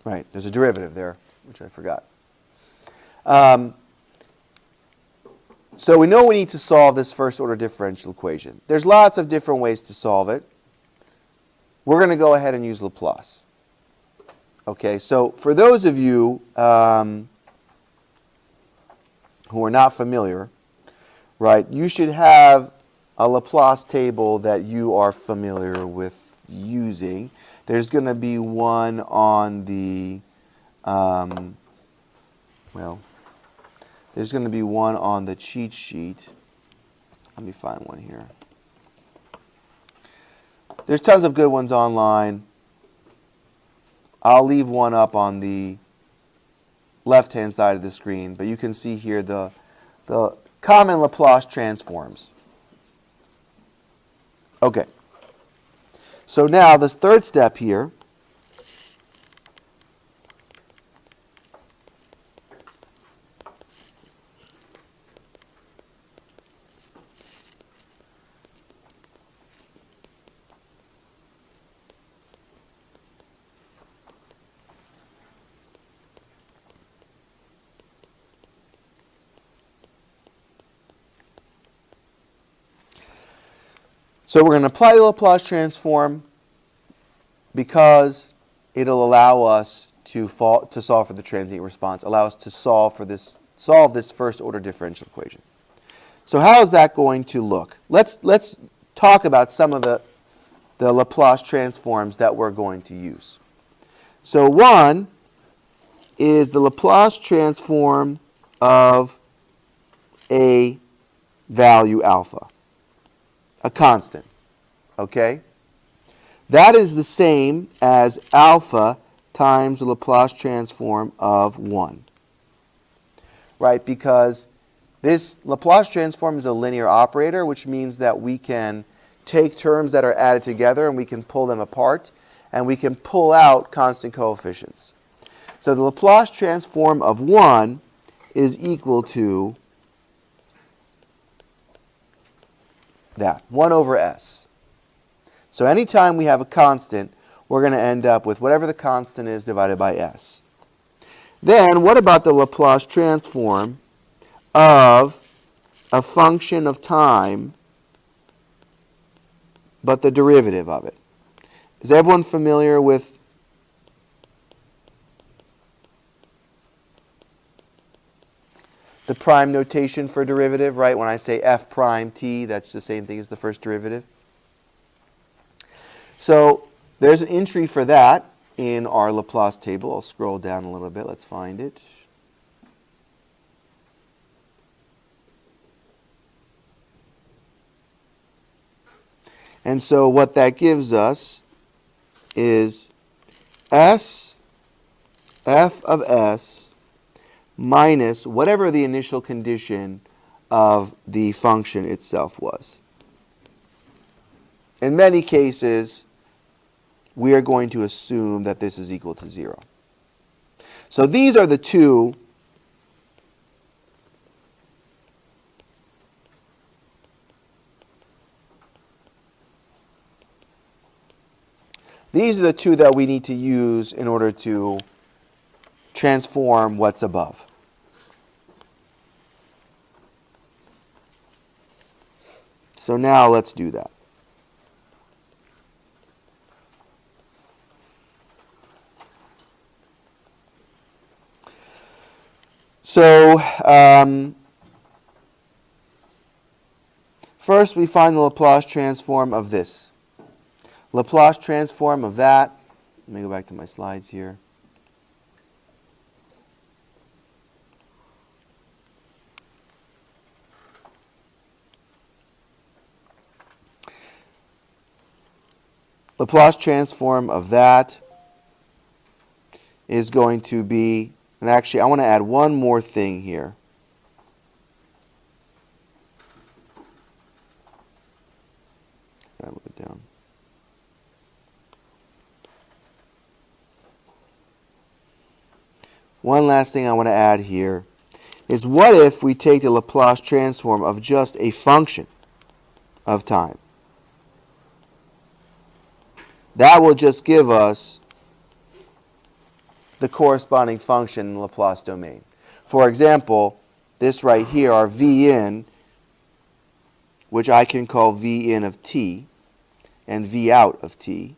Right, there's a derivative there, which I forgot. So we know we need to solve this first order differential equation. There's lots of different ways to solve it. We're going to go ahead and use Laplace. Okay, so for those of you who are not familiar, right, you should have a Laplace table that you are familiar with using. There's going to be one on the, there's going to be one on the cheat sheet. Let me find one here. There's tons of good ones online. I'll leave one up on the left-hand side of the screen, but you can see here the common Laplace transforms. Okay. So now this third step here, so we're going to apply the Laplace transform because it'll allow us to solve for the transient response, allow us to solve this first order differential equation. So how is that going to look? Let's talk about some of the Laplace transforms that we're going to use. So one is the Laplace transform of a value alpha, a constant, okay? That is the same as alpha times the Laplace transform of 1, right? Because this Laplace transform is a linear operator, which means that we can take terms that are added together and we can pull them apart, and we can pull out constant coefficients. So the Laplace transform of 1 is equal to that, 1 over s. So anytime we have a constant, we're going to end up with whatever the constant is divided by s. Then what about the Laplace transform of a function of time, but the derivative of it? Is everyone familiar with the prime notation for derivative, right? When I say f prime t, that's the same thing as the first derivative. So there's an entry for that in our Laplace table. I'll scroll down a little bit. Let's find it. And so what that gives us is S f of s minus whatever the initial condition of the function itself was. In many cases, we are going to assume that this is equal to 0. So these are the two that we need to use in order to transform what's above. So now let's do that. So first we find the Laplace transform of this. Laplace transform of that. Let me go back to my slides here. Laplace transform of that is going to be, and actually I want to add one more thing here. I move it down. One last thing I want to add here is, what if we take the Laplace transform of just a function of time? That will just give us the corresponding function in the Laplace domain. For example, this right here, our V in, which I can call V in of t, and V out of t,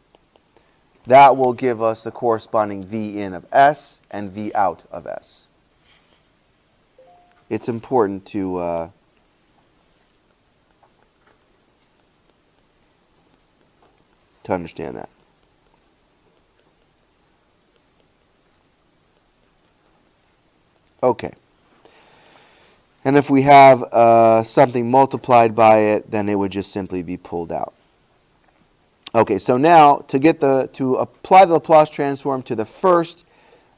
that will give us the corresponding V in of s and V out of s. It's important to understand that. Okay. And if we have something multiplied by it, then it would just simply be pulled out. Okay, so now to apply the Laplace transform to the first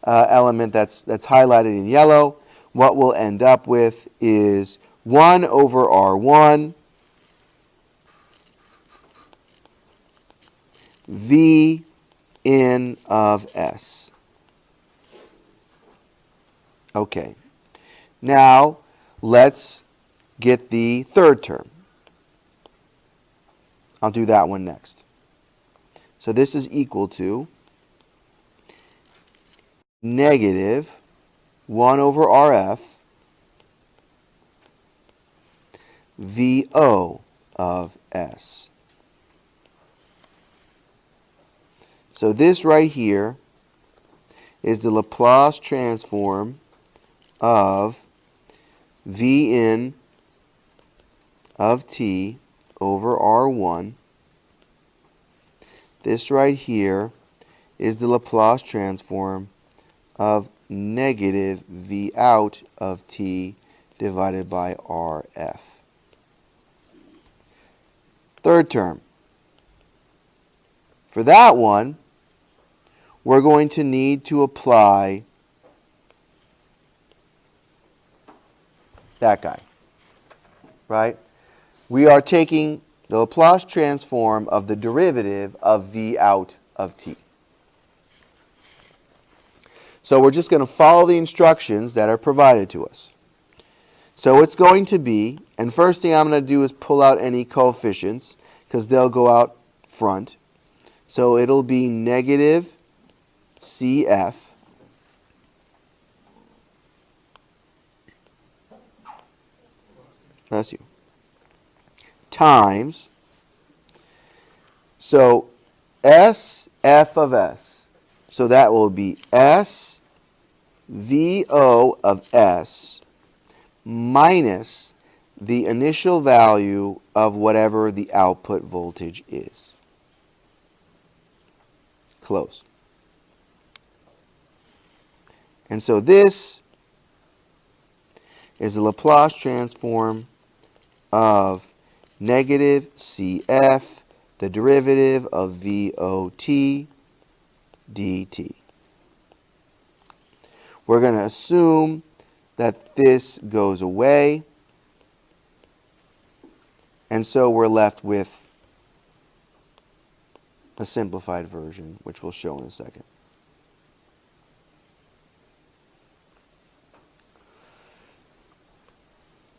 element that's highlighted in yellow, what we'll end up with is 1 over R1 V in of S. Okay. Now let's get the third term. I'll do that one next. So this is equal to negative 1 over RF VO of S. So this right here is the Laplace transform of V in of t over R1. This right here is the Laplace transform of negative V out of t divided by RF. Third term. For that one, we're going to need to apply that guy, right? We are taking the Laplace transform of the derivative of V out of t. So we're just going to follow the instructions that are provided to us. So it's going to be, and first thing I'm going to do is pull out any coefficients because they'll go out front. So it'll be negative CF bless you, times, so S F of S. So that will be S VO of S minus the initial value of whatever the output voltage is. Close. And so this is the Laplace transform of negative CF the derivative of VOT dt. We're going to assume that this goes away, and so we're left with a simplified version, which we'll show in a second.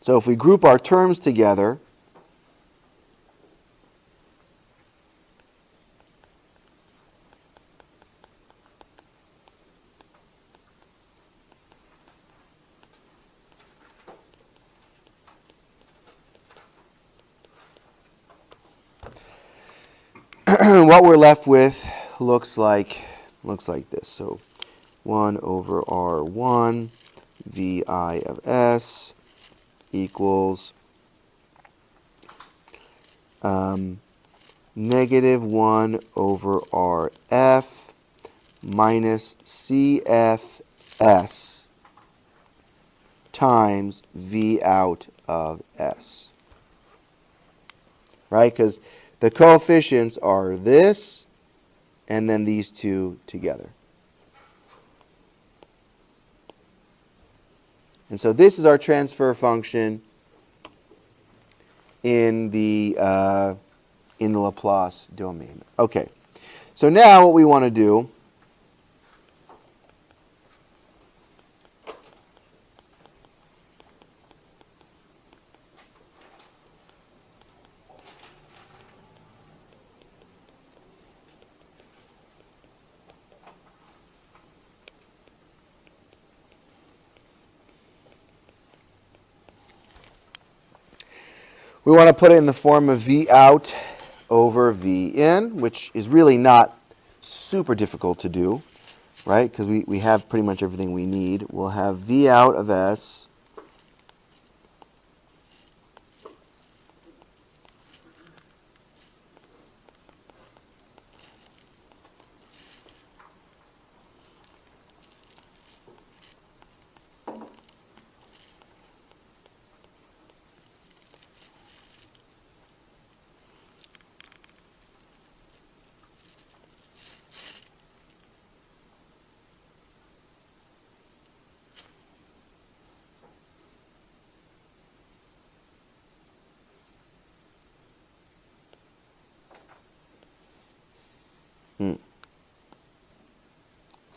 So if we group our terms together, what we're left with looks like this. So 1 over R1 VI of S equals negative 1 over RF minus CFS times V out of S. Right? Because the coefficients are this and then these two together. And so this is our transfer function in the Laplace domain. Okay, so now what we want to do we want to put it in the form of V out over V in, which is really not super difficult to do, right? Because we have pretty much everything we need. We'll have V out of S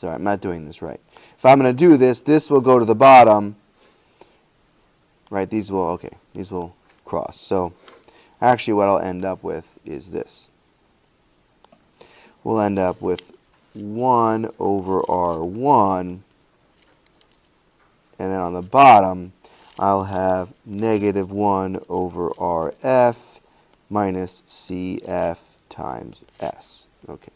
Sorry, I'm not doing this right. If I'm going to do this, this will go to the bottom. Right, these will cross. So actually what I'll end up with is this. We'll end up with 1 over R1, and then on the bottom I'll have negative 1 over RF minus CF times S. Okay.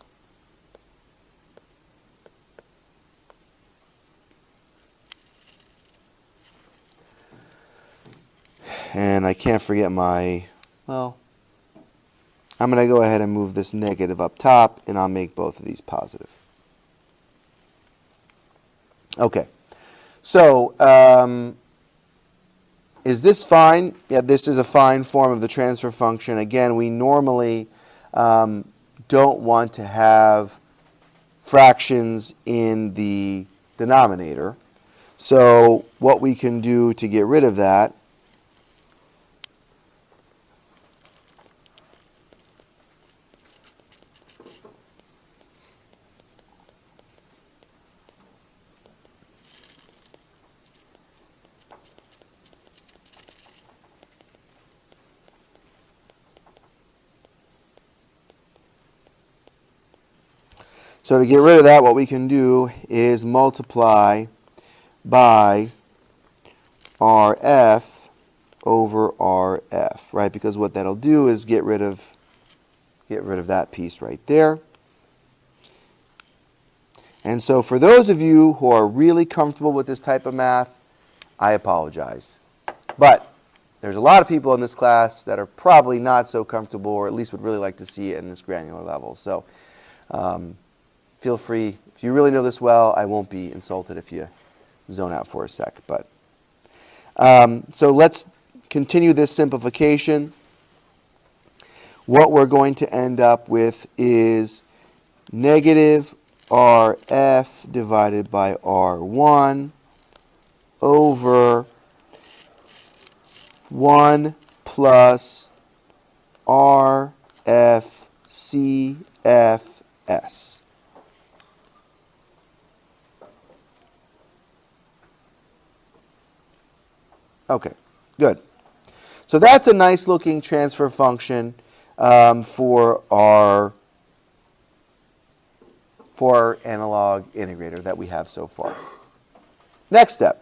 And I can't forget I'm going to go ahead and move this negative up top, and I'll make both of these positive. Okay. So, is this fine? Yeah, this is a fine form of the transfer function. Again, we normally don't want to have fractions in the denominator. So, what we can do to get rid of that So to get rid of that, what we can do is multiply by RF over RF, right? Because what that'll do is get rid of that piece right there. And so for those of you who are really comfortable with this type of math, I apologize. But there's a lot of people in this class that are probably not so comfortable, or at least would really like to see it in this granular level. So feel free, if you really know this well, I won't be insulted if you zone out for a sec. But so let's continue this simplification. what we're going to end up with is negative RF divided by R1 over 1 plus RFCFS. Okay, good. So that's a nice looking transfer function for our analog integrator that we have so far. Next step.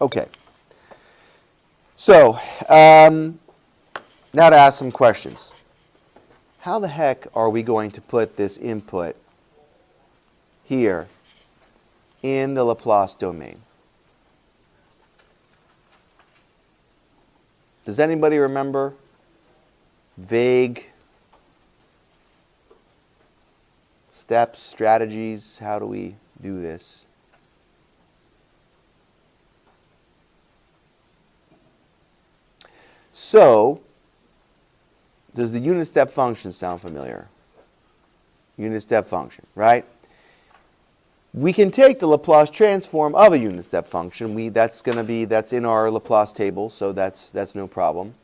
Okay. So, now to ask some questions. How the heck are we going to put this input here in the Laplace domain? Does anybody remember vague steps, strategies? How do we do this? So, does the unit step function sound familiar? Unit step function, right? We can take the Laplace transform of a unit step function. That's in our Laplace table, so that's no problem.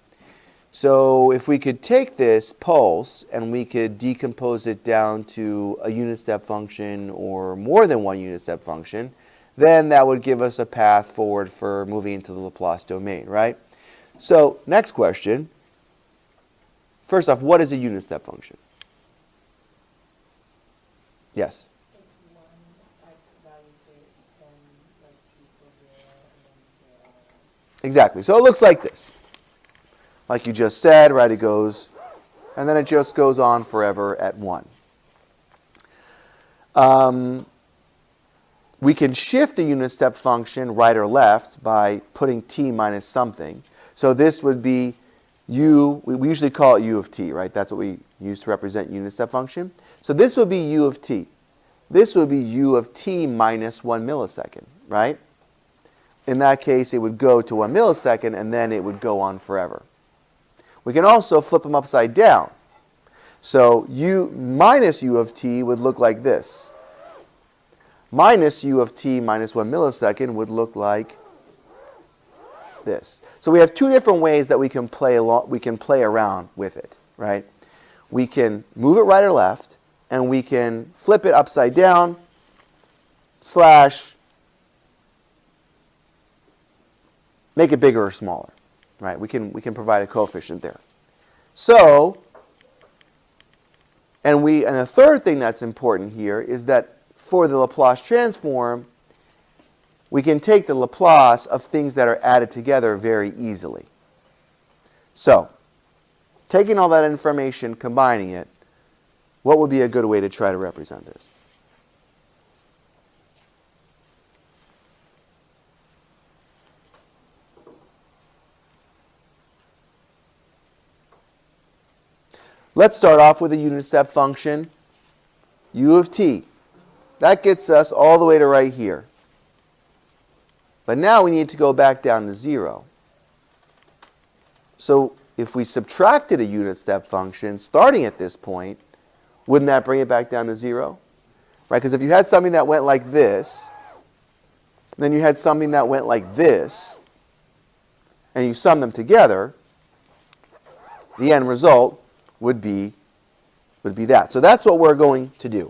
So if we could take this pulse and we could decompose it down to a unit step function or more than one unit step function, then that would give us a path forward for moving into the Laplace domain, right? So, next question. First off, what is a unit step function? Yes? It's one, like, values greater than, like, t equals 0, and then 0. Exactly. So it looks like this. Like you just said, right, it goes, and then it just goes on forever at 1. We can shift a unit step function right or left by putting t minus something. So this would be u, we usually call it u of t, right? That's what we use to represent unit step function. So this would be u of t. This would be u of t minus 1 millisecond, right? In that case, it would go to 1 millisecond, and then it would go on forever. We can also flip them upside down. So u minus u of t would look like this. Minus u of t minus 1 millisecond would look like this. So we have two different ways that we can play around with it, right? We can move it right or left, and we can flip it upside down, / make it bigger or smaller, right? We can provide a coefficient there. So, and the third thing that's important here is that for the Laplace transform, we can take the Laplace of things that are added together very easily. So, taking all that information, combining it, what would be a good way to try to represent this? Let's start off with a unit step function, u of t. That gets us all the way to right here. But now we need to go back down to 0. So if we subtracted a unit step function starting at this point, wouldn't that bring it back down to 0? Right? Because if you had something that went like this, then you had something that went like this, and you sum them together, the end result would be that. So that's what we're going to do.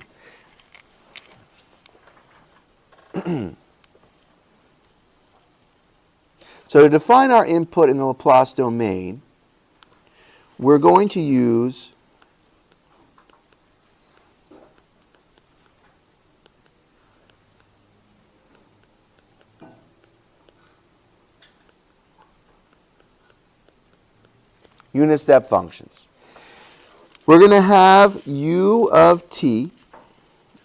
So to define our input in the Laplace domain, we're going to use unit step functions. We're going to have u of t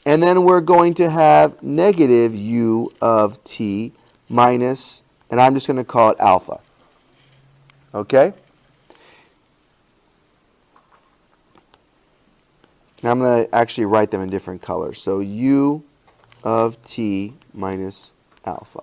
And then we're going to have negative u of t minus, and I'm just going to call it alpha. Okay? Now I'm going to actually write them in different colors. So u of t minus alpha.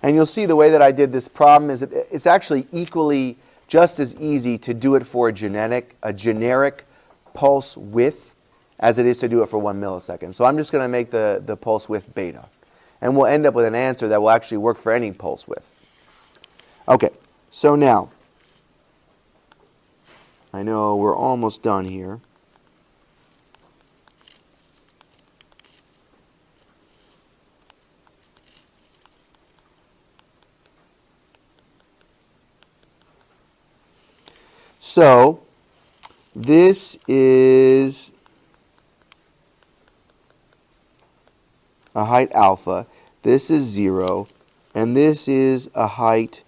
And you'll see the way that I did this problem is it's actually equally just as easy to do it for a generic pulse width as it is to do it for 1 millisecond. So I'm just going to make the pulse width beta. And we'll end up with an answer that will actually work for any pulse width. Okay, so now, I know we're almost done here. So, this is a height alpha, this is 0, and this is a height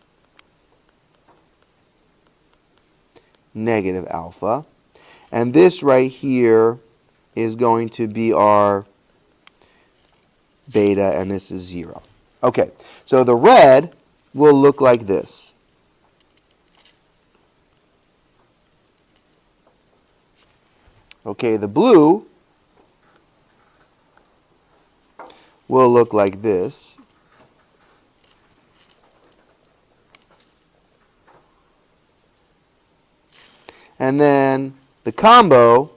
negative alpha. And this right here is going to be our beta, and this is 0. Okay, so the red will look like this. Okay, the blue will look like this. And then the combo,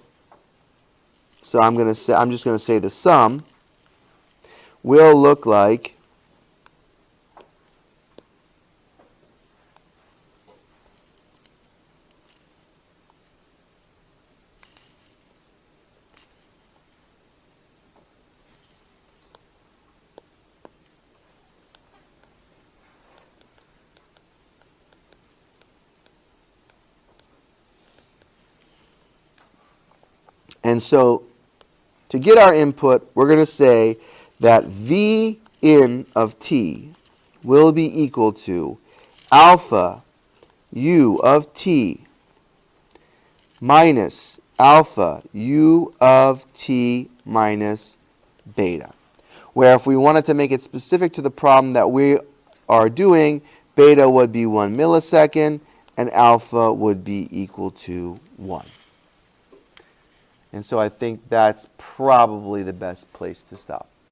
so I'm just going to say the sum, will look like and so to get our input, we're going to say that V in of t will be equal to alpha u of t minus alpha u of t minus beta. Where if we wanted to make it specific to the problem that we are doing, beta would be 1 millisecond and alpha would be equal to 1. And so I think that's probably the best place to stop.